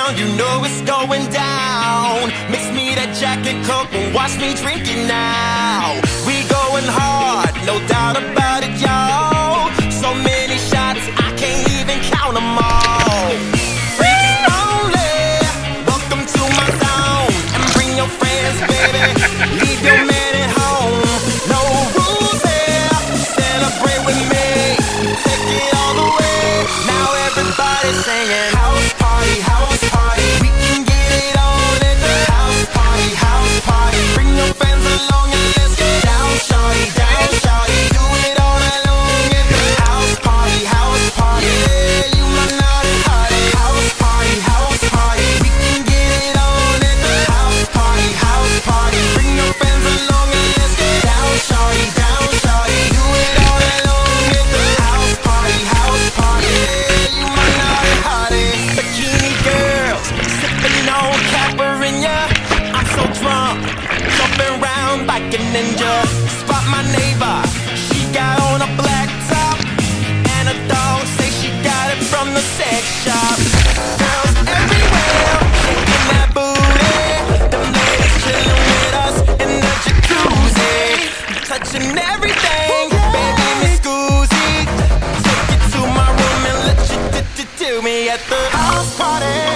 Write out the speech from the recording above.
down, you know it's going down. Mix me that Jack and Coke and watch me drink it now. We going hard, no doubt about it, y'all. So many shots, I can't even count them all. Freaks only, welcome to my zone. And bring your friends, baby, leave your man at home. No rules here, celebrate with me. Take it all the way, now everybody's singing house party, house party. We can get it on at the house party, house party. Bring your friends along and let's get down, shawty, down, shawty. Do it all night long at the house party, house party. Yeah, you my naughty hottie. House party, house party. We can get it on at the house party, house party. Bring your friends along and let's get down, shawty, down, shawty. Do it all night long at the house party, house party. Yeah, you my naughty hottie. Bikini girls, sipping on Caipirinha. I'm so drunk, jumping round like a ninja. Spot my neighbor, she got on a black top, and a dog say she got it from the sex shop. Girls everywhere, shaking that booty. Them ladies chilling with us in the jacuzzi, touching everything, baby, Miss Scoozy. Take you to my room and let you do me at the house party.